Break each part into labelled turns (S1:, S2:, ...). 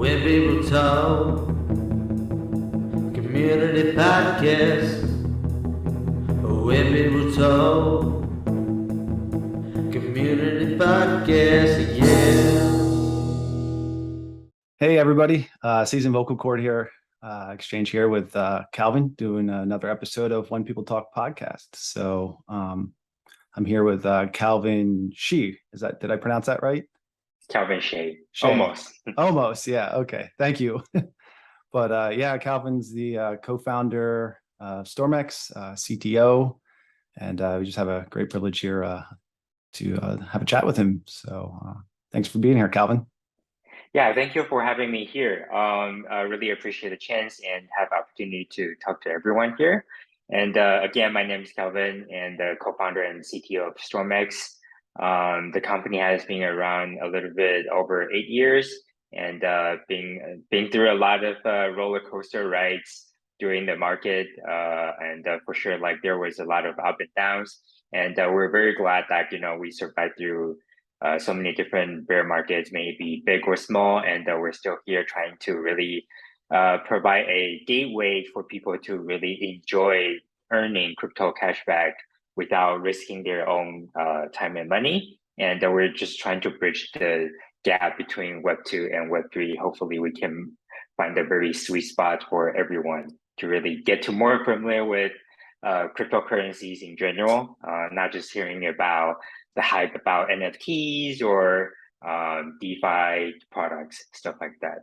S1: Wen People Talk, Community Podcast. Wen People Talk, Community Podcast, yeah.
S2: Hey everybody, Season Vocal Cord here, exchange here with Calvin, doing another episode of Wen People Talk podcast. So I'm here with Calvin Hsieh. Did I pronounce that right?
S3: Calvin Hsieh.
S2: Hsieh. Almost, yeah. Okay, thank you. But yeah, Calvin's the co-founder of StormX, CTO, and we just have a great privilege here to have a chat with him. So thanks for being here, Calvin.
S3: Yeah, thank you for having me here. I really appreciate the chance and have the opportunity to talk to everyone here. And again, my name is Calvin and the co-founder and CTO of StormX. The company has been around a little bit over 8 years and been through a lot of roller coaster rides during the market. And for sure, like there was a lot of up and downs. And we're very glad that, we survived through so many different bear markets, maybe big or small, and we're still here trying to really provide a gateway for people to really enjoy earning crypto cashback without risking their own time and money. And we're just trying to bridge the gap between Web2 and Web3. Hopefully, we can find a very sweet spot for everyone to really get to more familiar with cryptocurrencies in general, not just hearing about the hype about NFTs or DeFi products, stuff like that.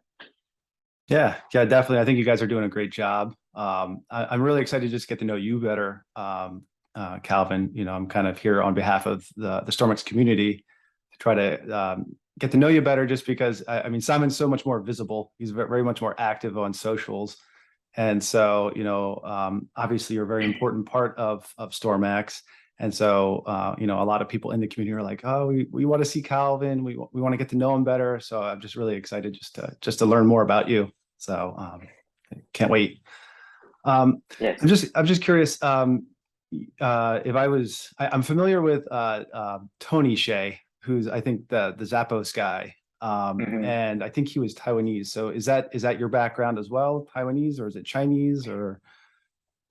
S2: Yeah, definitely. I think you guys are doing a great job. I'm really excited to just get to know you better, Calvin. I'm kind of here on behalf of the StormX community to try to get to know you better, just because, I mean, Simon's so much more visible. He's very much more active on socials. And so, obviously you're a very important part of StormX. And so, a lot of people in the community are like, oh, we want to see Calvin. We want to get to know him better. So I'm just really excited just to learn more about you. So can't wait.
S3: Yes.
S2: I'm just curious if I'm familiar with Tony Hsieh, who's I think the Zappos guy. And I think he was Taiwanese. So is that your background as well, Taiwanese, or is it Chinese or?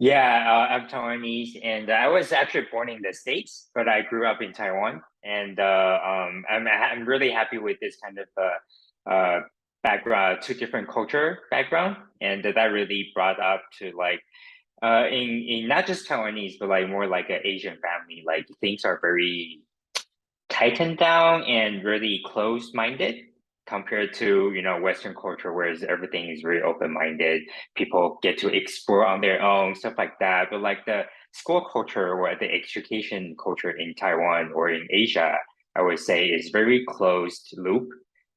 S3: Yeah, I'm Taiwanese, and I was actually born in the States, but I grew up in Taiwan, and I'm really happy with this kind of background, two different culture background, and that really brought up to like in not just Taiwanese, but like more like an Asian family. Like things are very tightened down and really closed-minded compared to Western culture, whereas everything is very open-minded. People get to explore on their own, stuff like that. But like the school culture or the education culture in Taiwan or in Asia, I would say is very closed loop,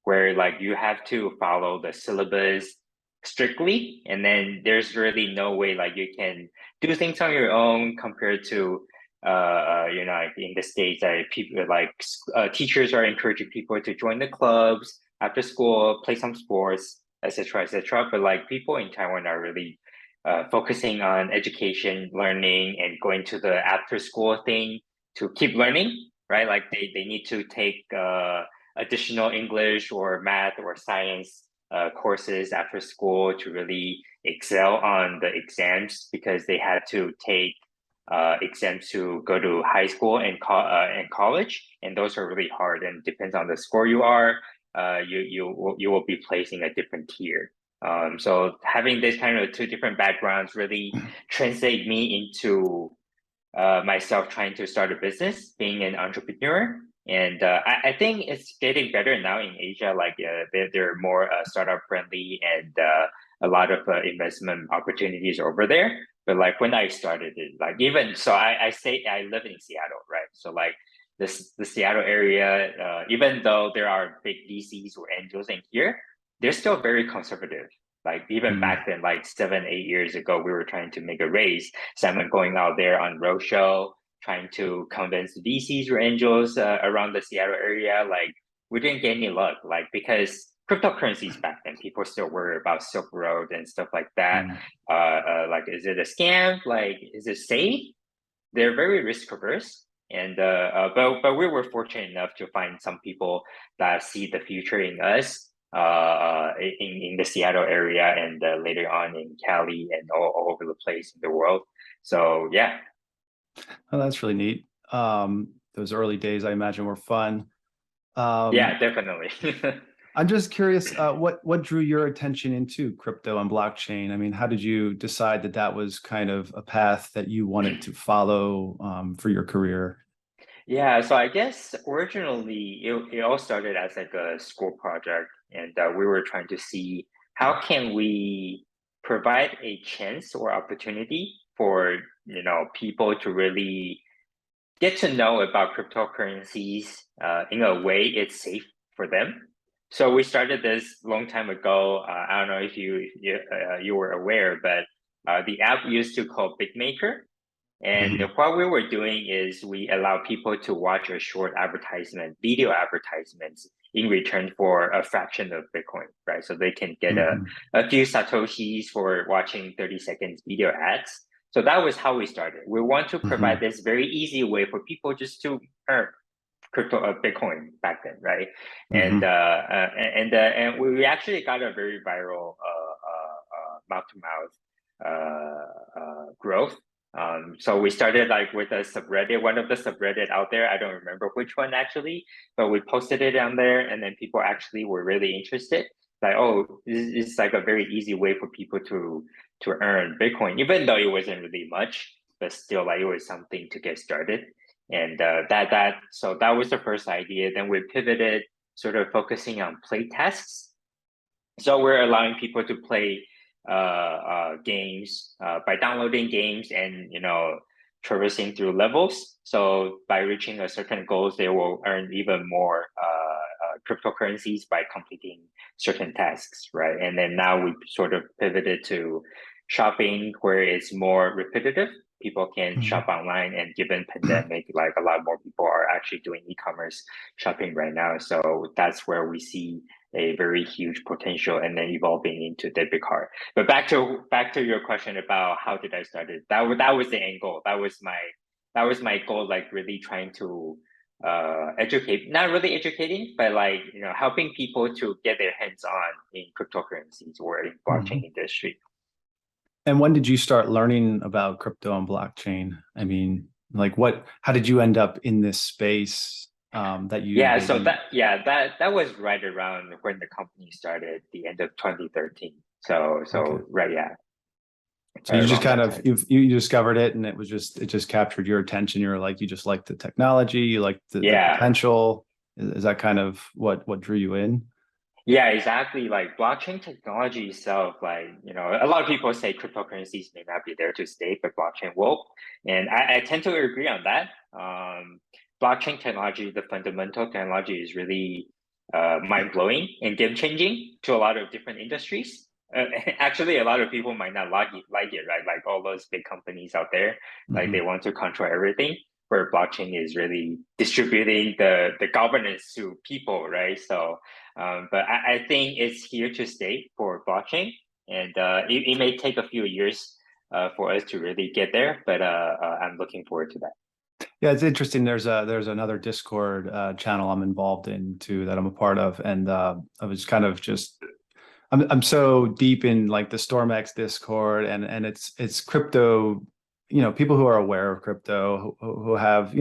S3: where like you have to follow the syllabus strictly, and then there's really no way like you can do things on your own compared to like in the States, people like teachers are encouraging people to join the clubs after school, play some sports, etc., etc. But like people in Taiwan are really focusing on education, learning, and going to the after school thing to keep learning, right? Like they need to take additional English or math or science courses after school to really excel on the exams, because they had to take exams to go to high school and college, and those are really hard. And depends on the score you are, you will be placed in a different tier. So having this kind of two different backgrounds really translate me into myself trying to start a business, being an entrepreneur. And I think it's getting better now in Asia. Like they're more startup friendly, and a lot of investment opportunities over there. But like when I started it, like even so, I say I live in Seattle, right? So like the Seattle area, even though there are big VCs or angels in here, they're still very conservative. Like even back then, like 7-8 years ago, we were trying to make a raise. Simon going out there on roadshow, trying to convince VCs or angels around the Seattle area. Like we didn't get any luck, like because cryptocurrencies back then, people still worry about Silk Road and stuff like that. Like, is it a scam? Like, is it safe? They're very risk averse. And but we were fortunate enough to find some people that see the future in us. in the Seattle area, and later on in Cali and all over the place in the world. So yeah.
S2: Oh, that's really neat. Those early days, I imagine, were fun.
S3: Yeah, definitely.
S2: I'm just curious, what drew your attention into crypto and blockchain? I mean, how did you decide that that was kind of a path that you wanted to follow for your career?
S3: Yeah, so I guess originally it all started as like a school project, and we were trying to see how can we provide a chance or opportunity for people to really get to know about cryptocurrencies in a way it's safe for them. So we started this long time ago. I don't know if you were aware, but the app used to call BitMaker. And
S2: Mhm.
S3: what we were doing is we allow people to watch a short advertisement, video advertisements in return for a fraction of Bitcoin, right? So they can get
S2: Mhm.
S3: a few Satoshis for watching 30 seconds video ads. So that was how we started. We want to provide
S2: Mhm.
S3: this very easy way for people just to earn crypto Bitcoin back then, right? And
S2: Mhm.
S3: and we actually got a very viral mouth to mouth growth. So we started like with a subreddit, one of the subreddit out there. I don't remember which one actually, but we posted it on there, and then people actually were really interested. Like, oh, this is like a very easy way for people to earn Bitcoin, even though it wasn't really much, but still, like it was something to get started. And so that was the first idea. Then we pivoted, sort of focusing on play tests. So we're allowing people to play games by downloading games and traversing through levels. So by reaching a certain goals, they will earn even more cryptocurrencies by completing certain tasks, right? And then now we sort of pivoted to shopping where it's more repetitive. People can
S2: Mhm.
S3: shop online, and given pandemic, like a lot more people are actually doing e-commerce shopping right now. So that's where we see a very huge potential, and then evolving into debit card. But back to your question about how did I start it? That was the end goal. That was my goal, like really trying to educate, not really educating, but like helping people to get their hands on in cryptocurrencies or in blockchain
S2: Mhm.
S3: industry.
S2: And when did you start learning about crypto and blockchain? I mean, like how did you end up in this space that you
S3: Yeah, so
S2: maybe,
S3: that was right around when the company started, the end of 2013. So
S2: okay.
S3: right, yeah,
S2: So
S3: right
S2: you just
S3: around
S2: kind
S3: that
S2: of
S3: time.
S2: you discovered it and it just captured your attention. You're like, you just like the technology, you like the
S3: Yeah,
S2: potential. Is that kind of what drew you in?
S3: yeah, exactly. Like blockchain technology itself, like, a lot of people say cryptocurrencies may not be there to stay, but blockchain will. And I tend to agree on that. Blockchain technology, the fundamental technology is really mind blowing and game changing to a lot of different industries. Actually, a lot of people might not like it, right? Like all those big companies out there, like they
S2: Hmm.
S3: want to control everything, where blockchain is really distributing the governance to people, right? So but I think it's here to stay for blockchain, and it may take a few years for us to really get there, but I'm looking forward to that.
S2: Yeah, it's interesting. There's another Discord channel I'm involved in too that I'm a part of, and I was kind of just I'm so deep in like the StormX Discord, and it's crypto, people who are aware of crypto, who have,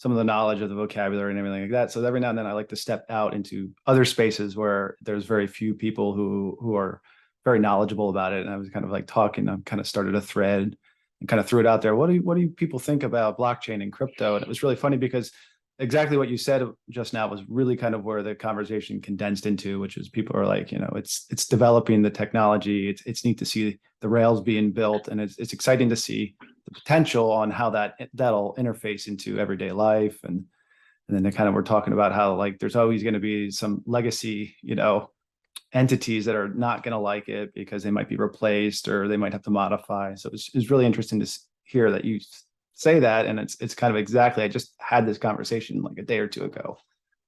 S2: some of the knowledge of the vocabulary and everything like that. So every now and then I like to step out into other spaces where there's very few people who are very knowledgeable about it. And I was kind of like talking, I kind of started a thread and kind of threw it out there. What do people think about blockchain and crypto? And it was really funny because exactly what you said just now was really kind of where the conversation condensed into, which is people are like, it's developing the technology. It's neat to see the rails being built, and it's exciting to see the potential on how that'll interface into everyday life. And then they kind of were talking about how like there's always going to be some legacy, entities that are not going to like it because they might be replaced or they might have to modify. So it's really interesting to hear that you say that, and it's kind of exactly. I just had this conversation like a day or two ago,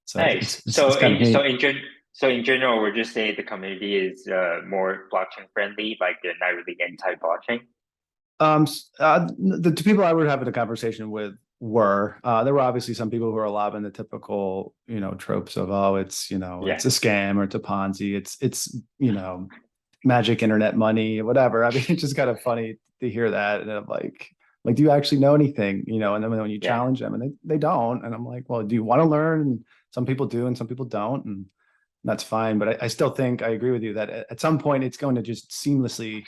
S2: so
S3: Nice.
S2: it's kind of neat.
S3: So in general, we'll just say the community is more blockchain friendly, like they're not really anti blockchain.
S2: The two people I were having a conversation with were. There were obviously some people who are lobbing the typical, tropes of, oh, it's, it's a scam or it's a Ponzi. It's, magic internet money, whatever. I mean, it's just kind of funny to hear that. And I'm like, do you actually know anything? And then when you challenge them and they don't, and I'm like, well, do you want to learn? And some people do and some people don't. And that's fine. But I still think I agree with you that at some point it's going to just seamlessly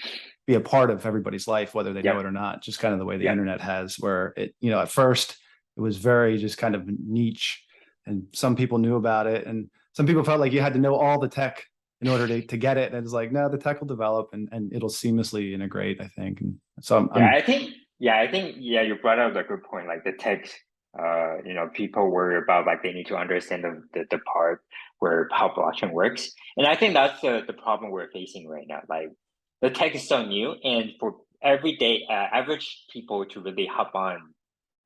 S2: be a part of everybody's life, whether they know it or not, just kind of the way the internet has, where it, at first it was very just kind of niche and some people knew about it. And some people felt like you had to know all the tech in order to get it. And it's like, no, the tech will develop and it'll seamlessly integrate, I think. And so
S3: I think you brought up a good point. Like the tech, people worry about like they need to understand the part where how blockchain works. And I think that's the problem we're facing right now. Like the tech is so new, and for everyday average people to really hop on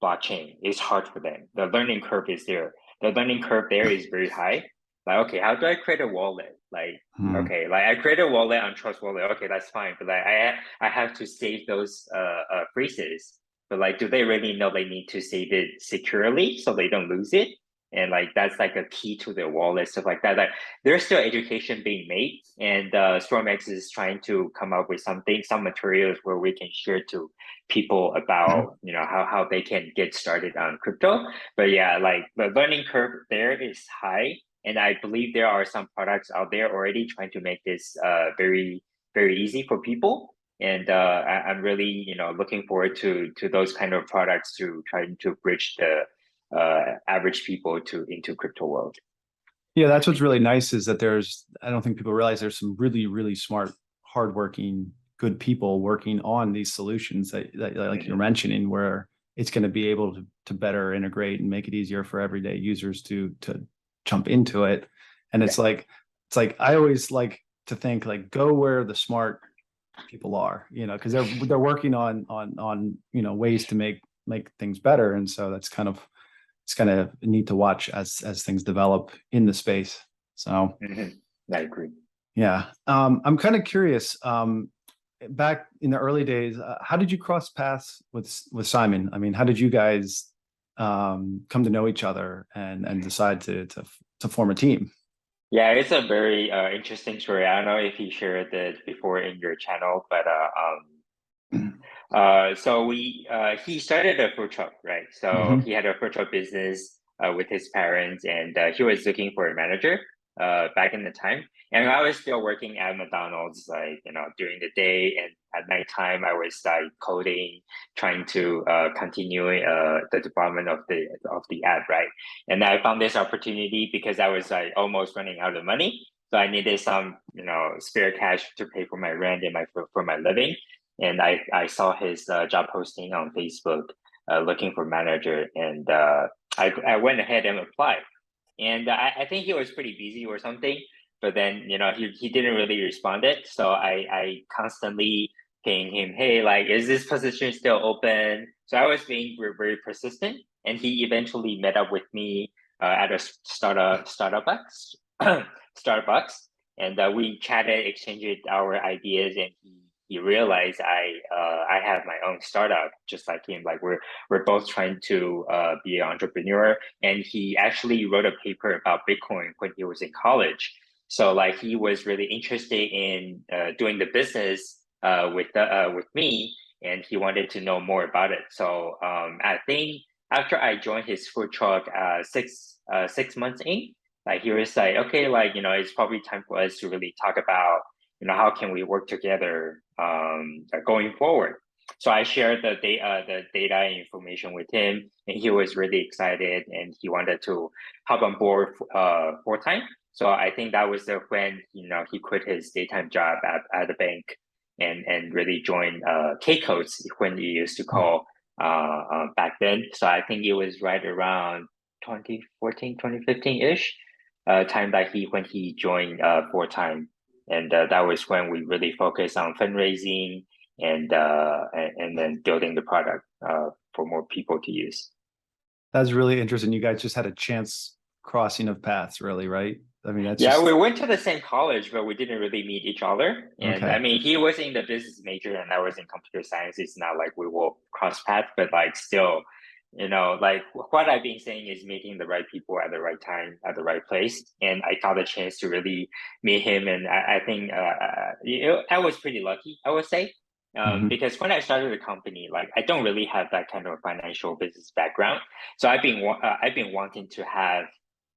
S3: blockchain is hard for them. The learning curve is there. The learning curve there is very high. Like, okay, how do I create a wallet? Like, okay, like I create a wallet on Trust Wallet. Okay, that's fine. But like I have to save those phrases. But like, do they really know they need to save it securely so they don't lose it? And like that's like a key to their wallet, stuff like that. Like there's still education being made, and StormX is trying to come up with some materials where we can share to people about how they can get started on crypto. But yeah, like the learning curve there is high, and I believe there are some products out there already trying to make this very very easy for people. And I'm really looking forward to those kind of products to try to bridge the average people into crypto world.
S2: Yeah, that's what's really nice is that I don't think people realize there's some really, really smart, hardworking, good people working on these solutions that like you're mentioning, where it's going to be able to better integrate and make it easier for everyday users to jump into it. And it's like I always like to think like go where the smart people are, because they're working on ways to make things better. And so it's kind of neat to watch as things develop in the space. So
S3: I agree.
S2: Yeah. I'm kind of curious, back in the early days, how did you cross paths with Simon? I mean, how did you guys come to know each other and decide to form a team?
S3: Yeah, it's a very interesting story. I don't know if you shared it before in your channel, but so he started a food truck, right? So he had a food truck business with his parents, and he was looking for a manager back in the time. And I was still working at McDonald's, like during the day, and at nighttime I was like coding, trying to continue the development of the ad, right? And I found this opportunity because I was like almost running out of money, so I needed some spare cash to pay for my rent and for my living. And I saw his job posting on Facebook, looking for manager, and I went ahead and applied. And I think he was pretty busy or something, but then he didn't really respond it. So I constantly ping him, hey, like, is this position still open? So I was being very, very persistent, and he eventually met up with me at a Starbucks, Starbucks, and we chatted, exchanged our ideas, and he realized I have my own startup just like him. Like we're both trying to be an entrepreneur, and he actually wrote a paper about Bitcoin when he was in college. So like he was really interested in doing the business with me, and he wanted to know more about it. So I think after I joined his food truck 6 months in, like he was like, okay, like it's probably time for us to really talk about how can we work together going forward. So I shared the data and information with him, and he was really excited, and he wanted to hop on board full time. So I think that was when he quit his daytime job at the bank and really joined K Codes when he used to call back then. So I think it was right around 2014, 2015 ish time that when he joined full time. And that was when we really focused on fundraising and then building the product for more people to use.
S2: That's really interesting. You guys just had a chance crossing of paths, really, right? I mean,
S3: we went to the same college, but we didn't really meet each other. And I mean, he was in the business major and I was in computer science. It's not like we will cross paths, but like still, like what I've been saying is meeting the right people at the right time, at the right place. And I got a chance to really meet him. And I think, I was pretty lucky, I would say.
S2: Mhm.
S3: Because when I started the company, like I don't really have that kind of financial business background. So I've been wanting to have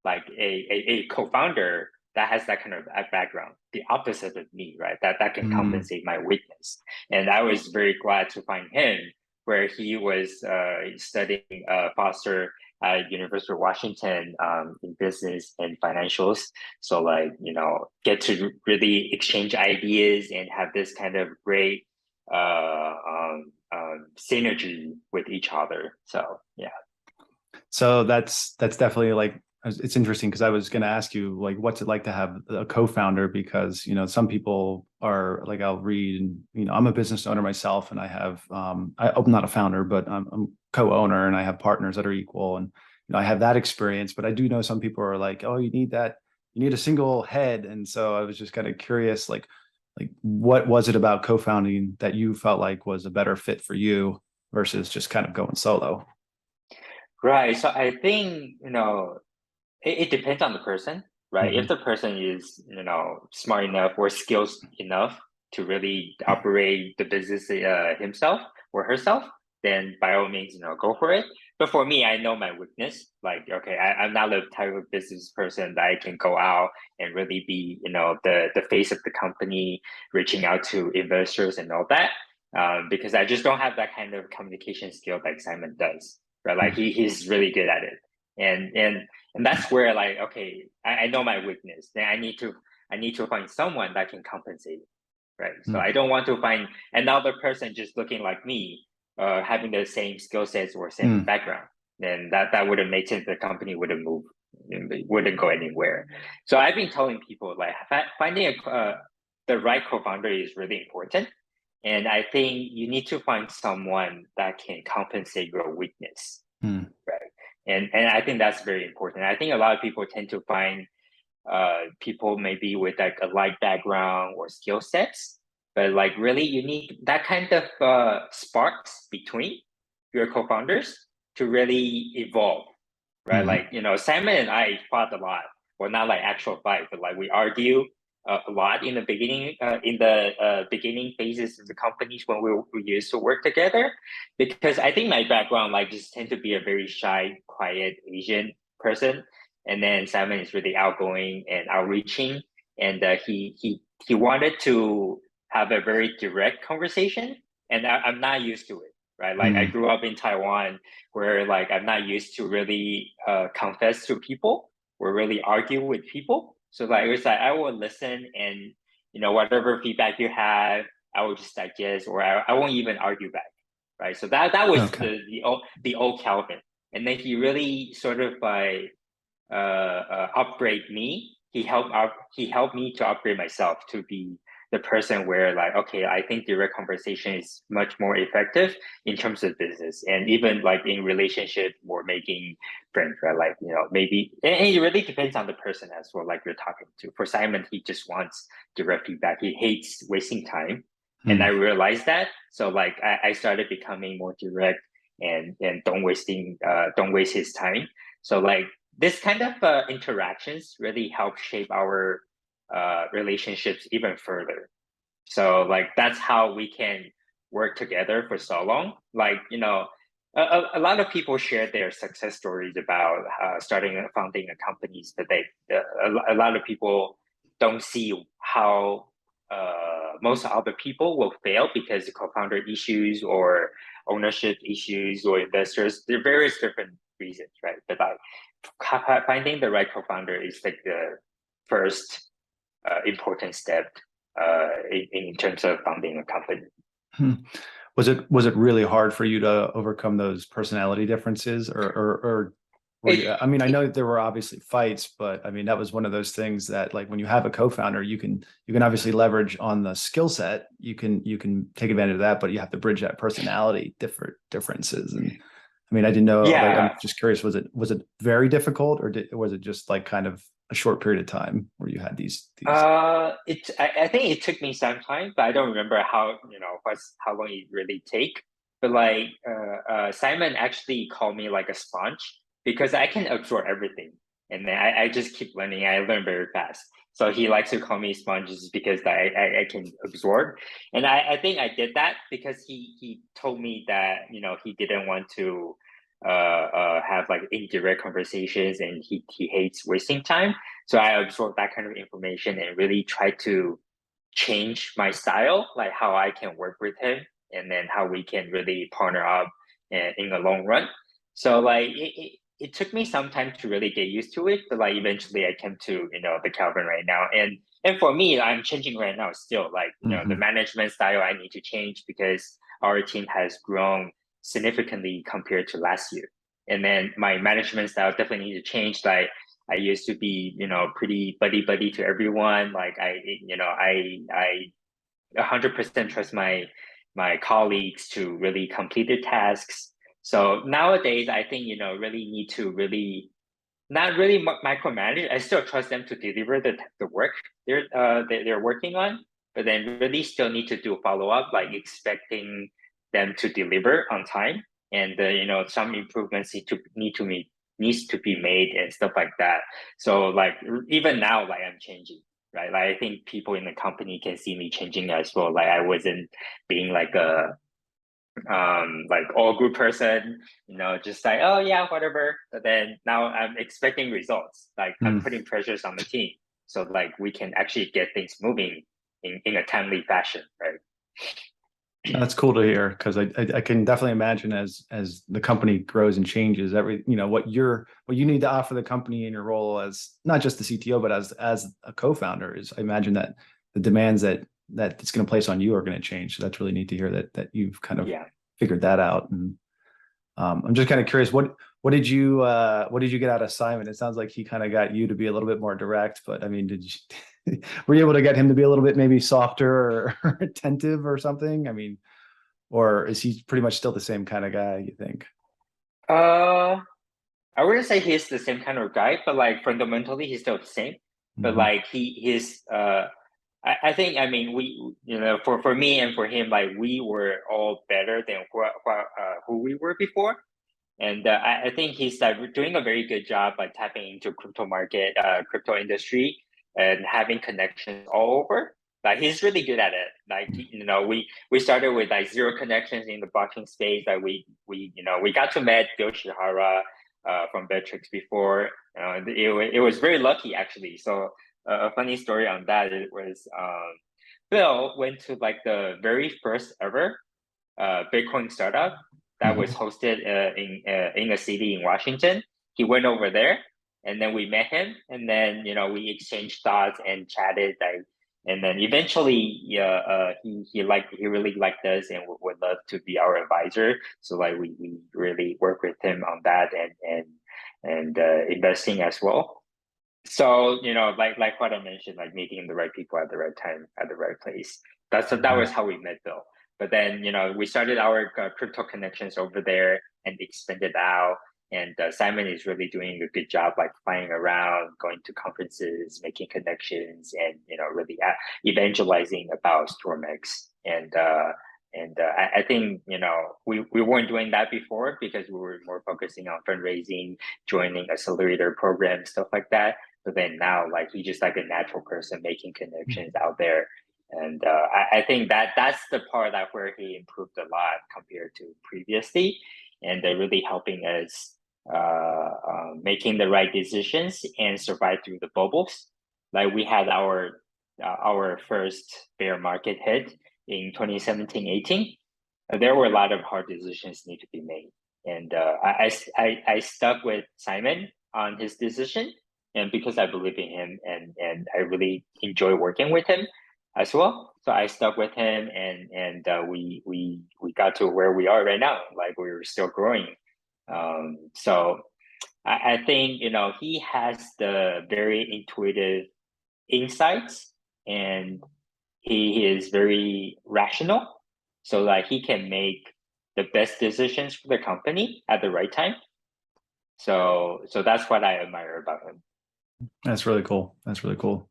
S3: like a co-founder that has that kind of background, the opposite of me, right? That can
S2: Mm.
S3: compensate my weakness. And I was very glad to find him, where he was studying Foster at University of Washington in business and financials. So like, get to really exchange ideas and have this kind of great synergy with each other. So yeah.
S2: So that's definitely like, it's interesting because I was going to ask you like what's it like to have a co-founder, because some people are like, I'll read, and I'm a business owner myself, and I have I'm not a founder, but I'm co-owner, and I have partners that are equal, and I have that experience. But I do know some people are like, oh, you need a single head. And so I was just kind of curious, like what was it about co-founding that you felt like was a better fit for you versus just kind of going solo?
S3: Right. So I think, it depends on the person, right? If
S2: Hmm.
S3: the person is, smart enough or skills enough to really operate the business himself or herself, then by all means, go for it. But for me, I know my weakness. Like, okay, I'm not the type of business person that I can go out and really be, the face of the company, reaching out to investors and all that. Because I just don't have that kind of communication skill like Simon does, right? Like he's really good at it. And that's where like, okay, I know my weakness. Then I need to find someone that can compensate it, right? So I don't want to find another person just looking like me, having the same skill sets or same
S2: Mm.
S3: background. Then that wouldn't make sense. The company wouldn't move, wouldn't go anywhere. So I've been telling people like finding the right co-founder is really important. And I think you need to find someone that can compensate your weakness,
S2: Mm.
S3: right? And I think that's very important. I think a lot of people tend to find people maybe with like a light background or skill sets, but like really you need that kind of sparks between your co-founders to really evolve, right?
S2: Mhm.
S3: Like, Simon and I fought a lot. Well, not like actual fight, but like we argue a lot in the beginning, in the beginning phases of the companies when we used to work together, because I think my background like just tend to be a very shy, quiet Asian person, and then Simon is really outgoing and outreaching, and he wanted to have a very direct conversation, and I'm not used to it, right? Like I
S2: Mm.
S3: grew up in Taiwan, where like I'm not used to really confess to people or really argue with people. So like it was like I will listen, and whatever feedback you have, I will just digest, or I won't even argue back, right? So that was
S2: Okay.
S3: the old Calvin, and then he really sort of like upgrade me. He helped me to upgrade myself to be the person where like, okay, I think direct conversation is much more effective in terms of business, and even like in relationship or making friends, right? Like, maybe, and it really depends on the person as well, like you're talking to. For Simon, he just wants direct feedback. He hates wasting time. And I
S2: Mm.
S3: realized that. So like I started becoming more direct, and don't waste his time. So like this kind of interactions really help shape our relationships even further. So like that's how we can work together for so long. Like, a lot of people share their success stories about starting and founding a companies, but a lot of people don't see how most other people will fail because of co-founder issues or ownership issues or investors. There are various different reasons, right? But like finding the right co-founder is like the first important step in terms of founding a company.
S2: Hmm. Was it really hard for you to overcome those personality differences, or were you? I mean, I know there were obviously fights, but I mean that was one of those things that, like, when you have a co-founder, you can obviously leverage on the skill set. You can take advantage of that, but you have to bridge that personality differences. And I mean, I didn't know. Like, I'm
S3: Yeah,
S2: just curious. Was it very difficult, or was it just like kind of a short period of time where you had these?
S3: I think it took me some time, but I don't remember how long it really take. but like Simon actually called me like a sponge because I can absorb everything, and then I just keep learning. I learn very fast. So he likes to call me sponges because I can absorb. And I think I did that because he told me that, you know, he didn't want to have like indirect conversations, and he hates wasting time. So I absorbed that kind of information and really try to change my style, like how I can work with him, and then how we can really partner up in the long run. So like it took me some time to really get used to it, but like eventually I came to, you know, the Calvin right now. And for me, I'm changing right now still. Like, you know, the management style I need to change because our team has grown significantly compared to last year. And then my management style definitely need to change. Like I used to be, you know, pretty buddy to everyone. Like I 100% trust my colleagues to really complete their tasks. So nowadays, I think, you know, really need to really not really micromanage. I still trust them to deliver the work they're working on, but then really still need to do follow up, like expecting them to deliver on time, and you know, some improvements needs to be made and stuff like that. So like even now, like I'm changing, right? Like I think people in the company can see me changing as well. Like I wasn't being like a like all good person, you know, just like, oh yeah, whatever. But then now I'm expecting results. Like I'm putting pressures on the team so like we can actually get things moving in a timely fashion, right?
S2: That's cool to hear, because I can definitely imagine as the company grows and changes, you know, what you need to offer the company in your role as not just the CTO, but as a co-founder is, I imagine that the demands that it's going to place on you are going to change. So that's really neat to hear that you've kind of figured that out. And I'm just kind of curious, what did you get out of Simon? It sounds like he kind of got you to be a little bit more direct, but I mean, were you able to get him to be a little bit maybe softer or attentive or something? I mean, or is he pretty much still the same kind of guy, you think?
S3: I wouldn't say he's the same kind of guy, but like fundamentally he's still the same. But like he's I think, I mean, we, you know, for me and for him, like we were all better than who we were before. And I think he's like doing a very good job, like tapping into crypto market, crypto industry, and having connections all over. Like he's really good at it. Like, you know, we started with like zero connections in the blockchain space. Like you know, we got to meet Bill Shihara from Betrix before. It was very lucky actually. So a funny story on that, it was Bill went to like the very first ever Bitcoin startup that was hosted in a city in Washington. He went over there, and then we met him, and then, you know, we exchanged thoughts and chatted. Like, and then eventually, he really liked us and would love to be our advisor. So like we really work with him on that and investing as well. So, you know, like what I mentioned, like meeting the right people at the right time at the right place. That was how we met Bill. But then, you know, we started our crypto connections over there and expanded out. And Simon is really doing a good job, like flying around, going to conferences, making connections, and, you know, really evangelizing about StormX. And I think, you know, we weren't doing that before because we were more focusing on fundraising, joining accelerator programs, stuff like that. But then now, like, he's just like a natural person making connections out there. And I think that's the part that where he improved a lot compared to previously, and they're really helping us making the right decisions and survive through the bubbles. Like we had our first bear market hit in 2017-18. There were a lot of hard decisions need to be made, and I stuck with Simon on his decision, and because I believe in him and I really enjoy working with him as well. So I stuck with him, and we got to where we are right now. Like we're still growing. So I think, you know, he has the very intuitive insights, and he is very rational. So like he can make the best decisions for the company at the right time. So that's what I admire about him.
S2: That's really cool. That's really cool.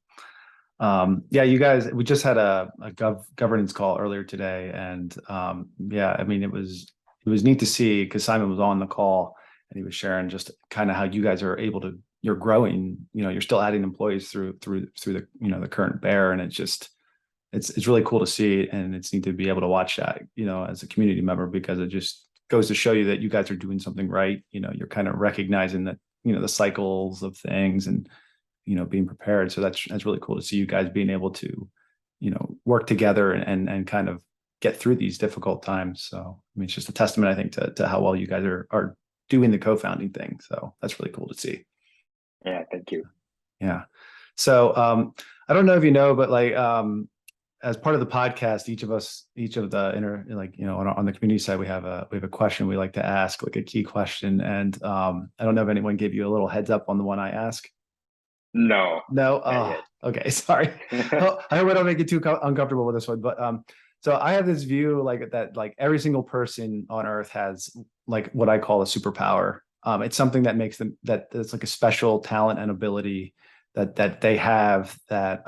S2: Yeah, you guys, we just had a governance call earlier today, and yeah, I mean, it was it was neat to see because Simon was on the call and he was sharing just kind of how you guys are able to, you're growing, you're still adding employees through the, the current bear. And it's really cool to see. And it's neat to be able to watch that, as a community member, because it just goes to show you that you guys are doing something right. You're kind of recognizing that, the cycles of things and, being prepared. So that's really cool to see you guys being able to, work together and kind of get through these difficult times. So, I mean, it's just a testament, I think, to how well you guys are doing the co-founding thing. So that's really cool to see.
S3: Yeah, thank you.
S2: Yeah. So I don't know if you know, but like as part of the podcast, each of the on the community side, we have a question we like to ask, like a key question. And I don't know if anyone gave you a little heads up on the one I ask.
S3: No.
S2: No. Oh, okay. Sorry. Well, I hope I don't make you too uncomfortable with this one, but so I have this view that every single person on Earth has like what I call a superpower. It's something that makes them it's like a special talent and ability that they have that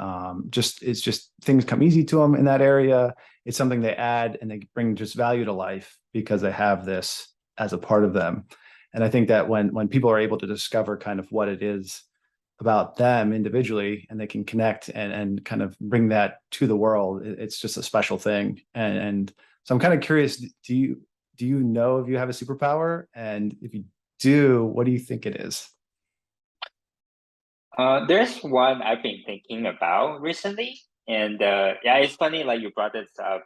S2: it's just things come easy to them in that area. It's something they add and they bring just value to life because they have this as a part of them. And I think that when people are able to discover kind of what it is about them individually and they can connect and kind of bring that to the world, it's just a special thing. And so I'm kind of curious, do you know if you have a superpower? And if you do, what do you think it is?
S3: There's one I've been thinking about recently, and yeah, it's funny like you brought this up.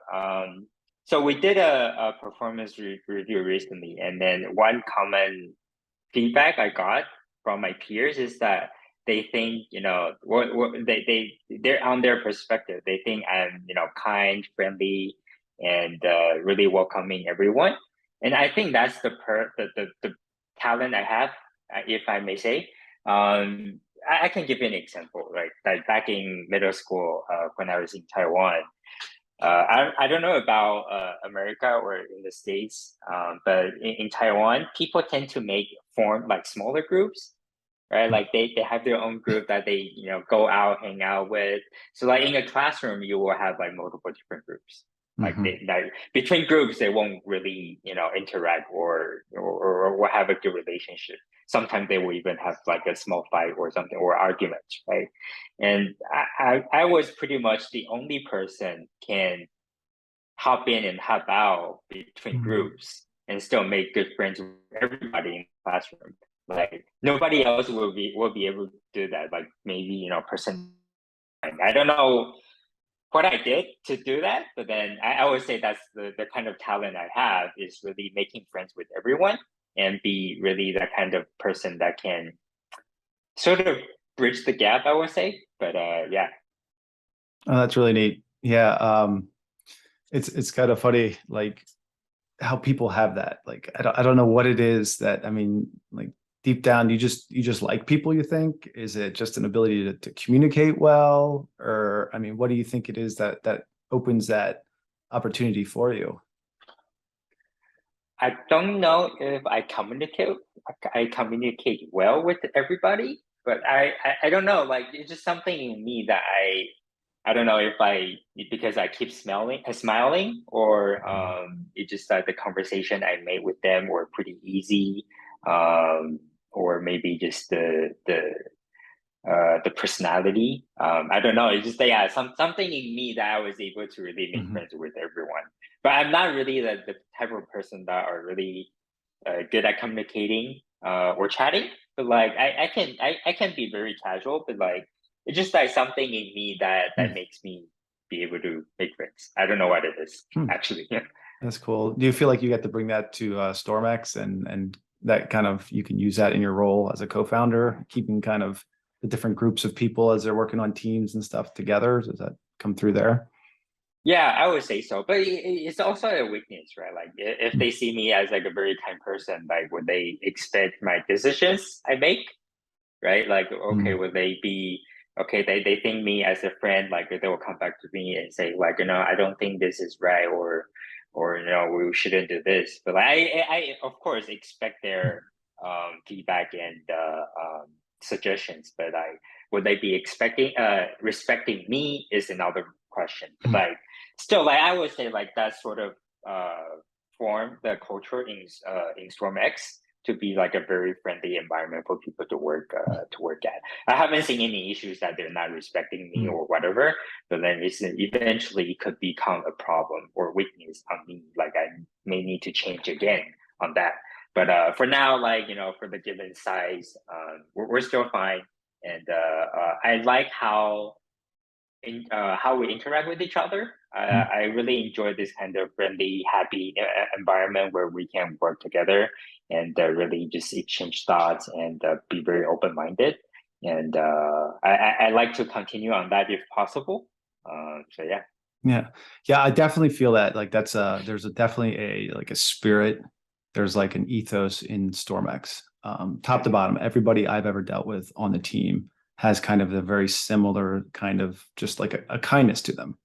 S3: So we did a performance review recently, and then one common feedback I got from my peers is that they think, what they're on their perspective. They think I'm, kind, friendly, and really welcoming everyone. And I think that's the talent I have, if I may say. I can give you an example, right? Like back in middle school, when I was in Taiwan, I don't know about America or in the States, but in Taiwan, people tend to form like smaller groups, right? Like they have their own group that they go out, hang out with. So like in a classroom, you will have like multiple different groups. Like like between groups, they won't really interact or have a good relationship. Sometimes they will even have like a small fight or something or arguments, right? And I was pretty much the only person can hop in and hop out between groups and still make good friends with everybody in the classroom. Like nobody else will be able to do that. Like maybe person. I don't know what I did to do that, but then I would say that's the kind of talent I have is really making friends with everyone and be really that kind of person that can sort of bridge the gap, I would say. But yeah.
S2: Oh, that's really neat. Yeah. It's kind of funny, like how people have that. Like, I don't know what it is that, I mean, like deep down, you just like people, you think? Is it just an ability to communicate well? Or, I mean, what do you think it is that opens that opportunity for you?
S3: I don't know if I communicate well with everybody, but I don't know. Like it's just something in me that I don't know if because I keep smiling, or it's just that the conversation I made with them were pretty easy, or maybe just the personality. I don't know. It's just that, yeah, something in me that I was able to really make friends with everyone. But I'm not really the type of person that are really good at communicating or chatting. But like I can be very casual, but like it's just like something in me that makes me be able to make friends. I don't know what it is actually.
S2: That's cool. Do you feel like you get to bring that to StormX and that kind of you can use that in your role as a co-founder, keeping kind of the different groups of people as they're working on teams and stuff together? Does that come through there?
S3: Yeah, I would say so, but it's also a weakness, right? Like if they see me as like a very kind person, like would they expect my decisions I make, right? Like okay, would they be okay? They think me as a friend, like they will come back to me and say like I don't think this is right, or we shouldn't do this. But like, I of course expect their feedback and suggestions, but like would they be respecting me is another question. But like still, like I would say like that sort of transform the culture in StormX to be like a very friendly environment for people to work at. I haven't seen any issues that they're not respecting me or whatever, but then eventually it could become a problem or weakness on me. Like I may need to change again on that. But for now, like for the given size, we're still fine, and I like how we interact with each other. I really enjoy this kind of friendly, happy environment where we can work together and really just exchange thoughts and be very open-minded. And I like to continue on that if possible. So yeah.
S2: Yeah, I definitely feel that. Like that's there's definitely a spirit. There's like an ethos in StormX, top to bottom. Everybody I've ever dealt with on the team has kind of a very similar kind of just like a kindness to them,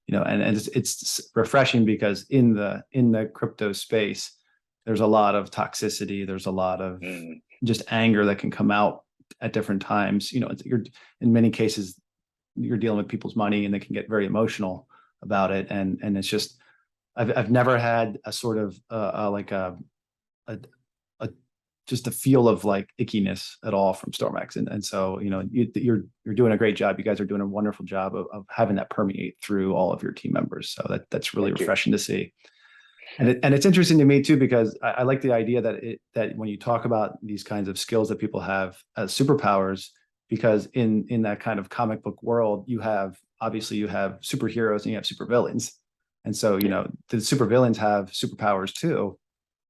S2: and it's refreshing because in the crypto space, there's a lot of toxicity. There's a lot of just anger that can come out at different times. You're in many cases, you're dealing with people's money and they can get very emotional about it. And it's just, I've never had a sort of like a just a feel of like ickiness at all from StormX. And so, you're doing a great job. You guys are doing a wonderful job of having that permeate through all of your team members. So that's really refreshing to see. And it's interesting to me too, because I like the idea that when you talk about these kinds of skills that people have as superpowers, because in that kind of comic book world, you have superheroes and you have supervillains. And so, the supervillains have superpowers too.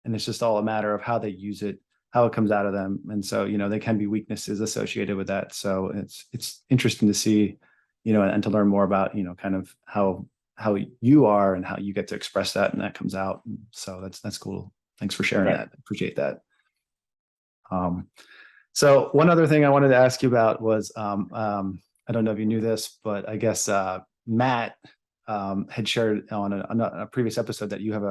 S2: And it's just all a matter of how they use it, how it comes out of them. And so, there can be weaknesses associated with that. So it's interesting to see, and to learn more about, kind of how you are and how you get to express that and that comes out. So that's cool. Thanks for sharing that. Appreciate that. So one other thing I wanted to ask you about was, I don't know if you knew this, but I guess Matt had shared on a previous episode that you have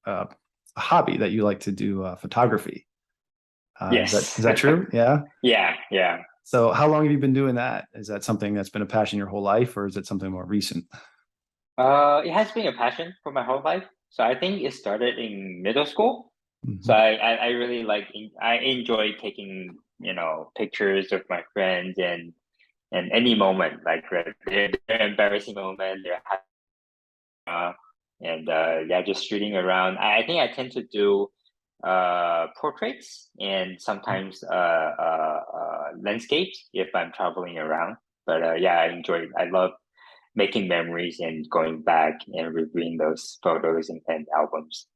S2: a hobby that you like to do, photography.
S3: Yes.
S2: Is that true? Yeah.
S3: Yeah.
S2: So how long have you been doing that? Is that something that's been a passion your whole life, or is it something more recent?
S3: It has been a passion for my whole life. So I think it started in middle school. So I really I enjoy taking, pictures of my friends and any moment, like their embarrassing moment, their and just shooting around. I think I tend to do portraits and sometimes landscapes if I'm traveling around. But I enjoy it. I love making memories and going back and reviewing those photos and albums.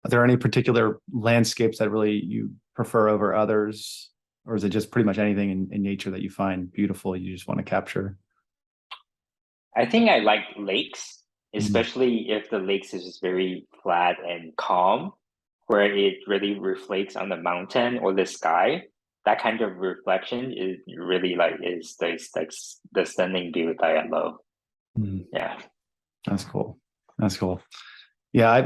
S2: Are there any particular landscapes that really you prefer over others? Or is it just pretty much anything in nature that you find beautiful, you just want to capture?
S3: I think I like lakes, especially if the lakes is just very flat and calm, where it really reflects on the mountain or the sky. That kind of reflection is really is the stunning view that I love. Yeah,
S2: that's cool. Yeah, I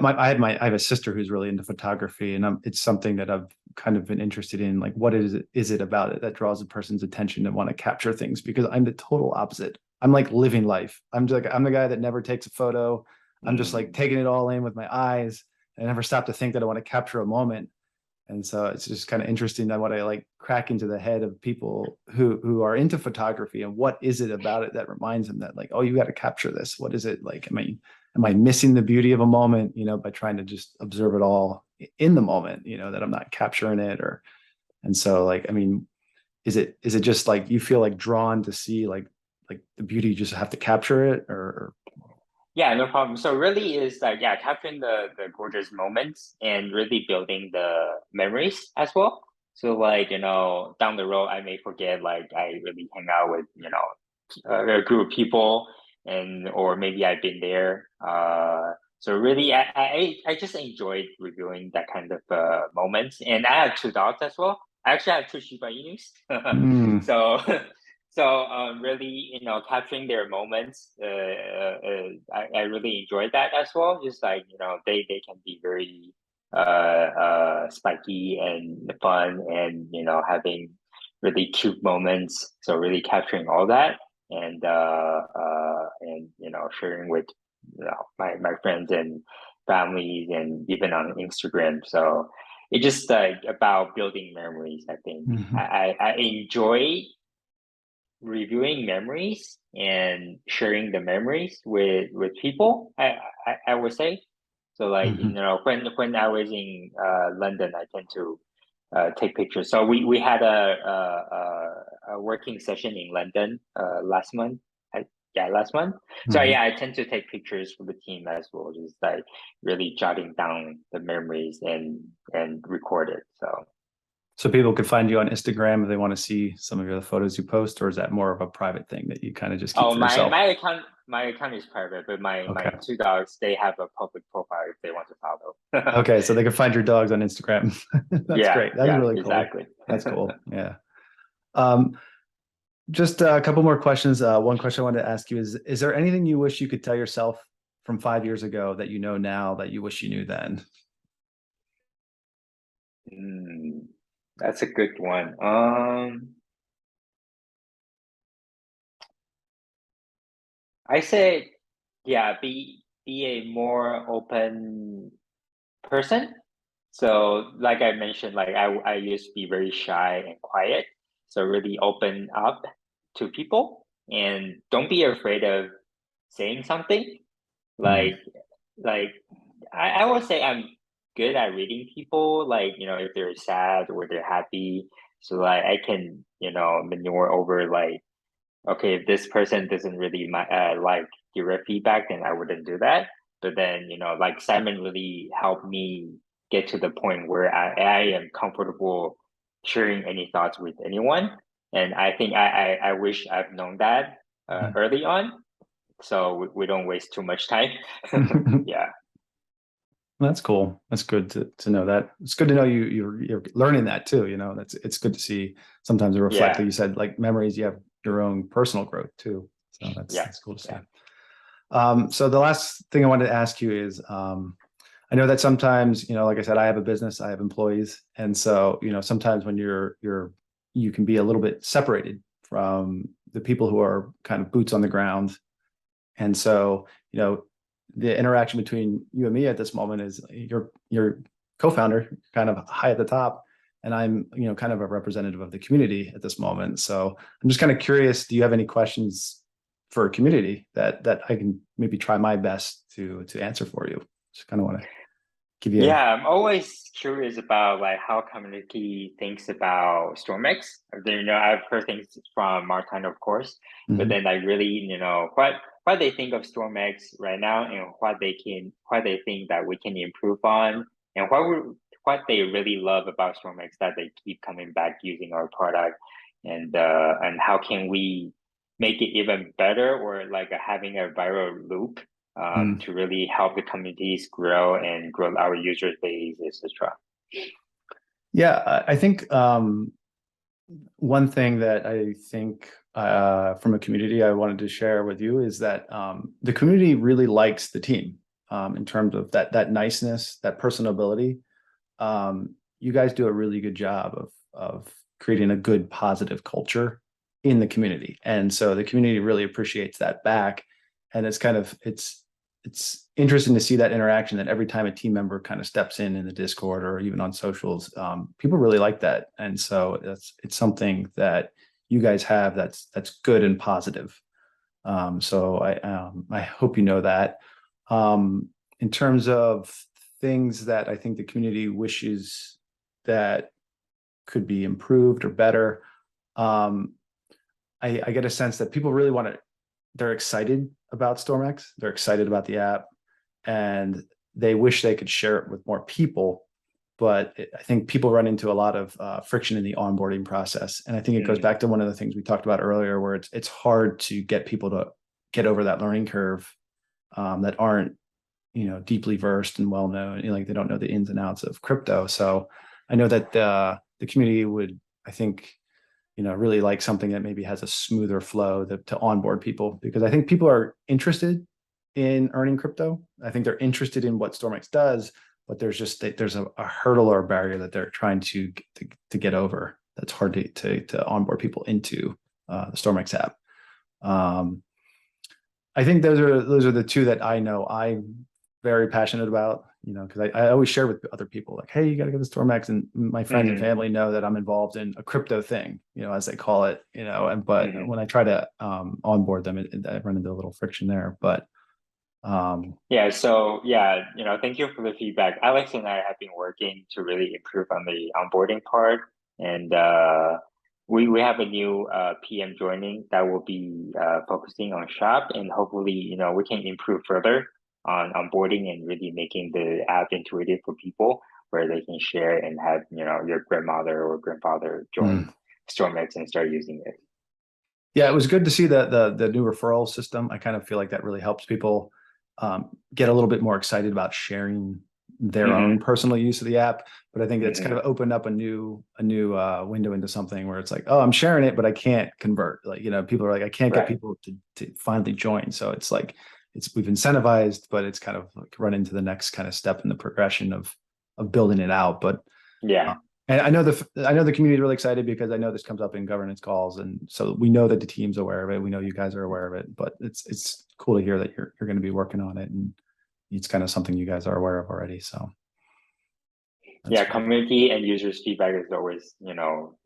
S2: have a sister who's really into photography, and it's something that I've kind of been interested in. Like, what is it about it that draws a person's attention to want to capture things? Because I'm the total opposite. I'm like living life. I'm the guy that never takes a photo. I'm just like taking it all in with my eyes. I never stop to think that I want to capture a moment. And so it's just kind of interesting that what I like crack into the head of people who are into photography, and what is it about it that reminds them that, like, oh, you got to capture this. What is it like? Am I missing the beauty of a moment, by trying to just observe it all in the moment, that I'm not capturing it? And so, like, is it just like you feel like drawn to see like the beauty, you just have to capture it, or?
S3: Yeah, no problem. So really is capturing the gorgeous moments and really building the memories as well. So down the road I may forget, like I really hang out with, a group of people, or maybe I've been there. So really I just enjoyed reviewing that kind of moments. And I have two dogs as well. I actually have two Shiba Inus. So really, capturing their moments, I really enjoyed that as well. Just like, they can be very spiky and fun, and having really cute moments. So really capturing all that, and sharing with my friends families and even on Instagram. So it's just like about building memories, I think.
S2: Mhm.
S3: I enjoy reviewing memories and sharing the memories with people. I would say so. Like
S2: Mhm.
S3: when I was in London, I tend to take pictures. So we had a working session in London last month. Yeah, last month. So
S2: Mhm.
S3: yeah, I tend to take pictures for the team as well, just like really jotting down the memories and record it. So
S2: So people could find you on Instagram if they want to see some of your photos you post, or is that more of a private thing that you kind of just keep
S3: oh,
S2: for
S3: my
S2: yourself?
S3: account is private, but my
S2: Okay.
S3: two dogs, they have a public profile if they want to follow.
S2: Okay, so they can find your dogs on Instagram. That's
S3: Yeah,
S2: great. That's
S3: yeah,
S2: really cool.
S3: exactly.
S2: That's cool. Yeah. Um, just a couple more questions. One question I wanted to ask you is there anything you wish you could tell yourself from 5 years ago that you know now that you wish you knew then?
S3: Mm, that's a good one. I say, yeah, be a more open person. So, like I mentioned, like I used to be very shy and quiet. So really open up to people and don't be afraid of saying something.
S2: Mhm.
S3: Like like I would say I'm good at reading people, like, if they're sad or they're happy. So like I can, maneuver over like, okay, if this person doesn't really like direct feedback, then I wouldn't do that. But then, like Simon really helped me get to the point where I am comfortable sharing any thoughts with anyone. And I think I wish I've known that early on, so we don't waste too much time. Yeah.
S2: That's cool. That's good to know that. It's good to know you're learning that too. You know, it's good to see sometimes it reflect, like
S3: Yeah.
S2: you said, like memories, you have your own personal growth too. So
S3: Yeah.
S2: that's cool to see.
S3: Yeah.
S2: So the last thing I wanted to ask you is, I know that sometimes, like I said, I have a business, I have employees, and so sometimes when you can be a little bit separated from the people who are kind of boots on the ground, and so the interaction between you and me at this moment is your co-founder, kind of high at the top, and I'm kind of a representative of the community at this moment. So I'm just kind of curious, do you have any questions for a community that I can maybe try my best to answer for you? Just kind of want to give you.
S3: Yeah, I'm always curious about like how community thinks about StormX. I've heard things from Martin, of course, but
S2: Mhm.
S3: then I really, what they think of StormX right now and what they think that we can improve on, and what they really love about StormX that they keep coming back using our product, and how can we make it even better or like having a viral loop
S2: Mm.
S3: to really help the communities grow and grow our user base, etc.
S2: Yeah, I think one thing that I think from a community I wanted to share with you is that the community really likes the team in terms of that niceness, that personability. You guys do a really good job of creating a good, positive culture in the community, and so the community really appreciates that back. And it's interesting to see that interaction, that every time a team member kind of steps in the Discord or even on socials, people really like that. And so it's something that you guys have that's good and positive. So I hope you know that. In terms of things that I think the community wishes that could be improved or better, um, I get a sense that people really want to, they're excited about StormX, they're excited about the app, and they wish they could share it with more people. But I think people run into a lot of friction in the onboarding process, and I think it goes
S3: Mm,
S2: back to one of the things we talked about earlier, where it's hard to get people to get over that learning curve, that aren't deeply versed and well known, like they don't know the ins and outs of crypto. So I know that the community would, I think, really like something that maybe has a smoother flow to onboard people, because I think people are interested in earning crypto. I think they're interested in what StormX does, but there's a hurdle or a barrier that they're trying to get over. That's hard to onboard people into the StormX app. I think those are the two that I know I very passionate about, because I always share with other people like, hey, you got to go to StormX, and my friends and family know that I'm involved in a crypto thing, as they call it, but when I try to onboard them, I run into a little friction there, but
S3: thank you for the feedback. Alex and I have been working to really improve on the onboarding part, and we have a new PM joining that will be focusing on shop, and hopefully, we can improve further on onboarding and really making the app intuitive for people where they can share and have, your grandmother or grandfather join StormX and start using it.
S2: Yeah, it was good to see the new referral system. I kind of feel like that really helps people get a little bit more excited about sharing their own personal use of the app. But I think it's kind of opened up a new window into something where it's like, oh, I'm sharing it, but I can't convert. Like, people are like, I can't get people to finally join. So it's like, we've incentivized, but it's kind of like run into the next kind of step in the progression of building it out. But and I know the community is really excited because I know this comes up in governance calls, and so we know that the team's aware of it. We know you guys are aware of it, but it's cool to hear that you're going to be working on it, and it's kind of something you guys are aware of already. So
S3: yeah, community and users' feedback is always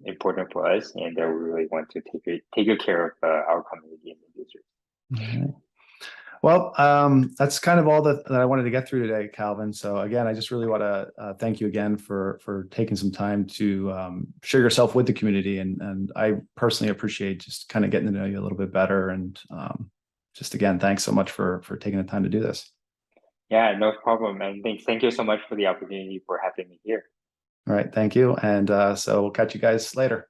S3: important for us, and we really want to take good care of our community and the users.
S2: All right. Well, that's kind of all that I wanted to get through today, Calvin. So again, I just really want to thank you again for taking some time to share yourself with the community. And I personally appreciate just kind of getting to know you a little bit better. And just again, thanks so much for taking the time to do this.
S3: Yeah, no problem. And thank you so much for the opportunity for having me here.
S2: All right. Thank you. And so we'll catch you guys later.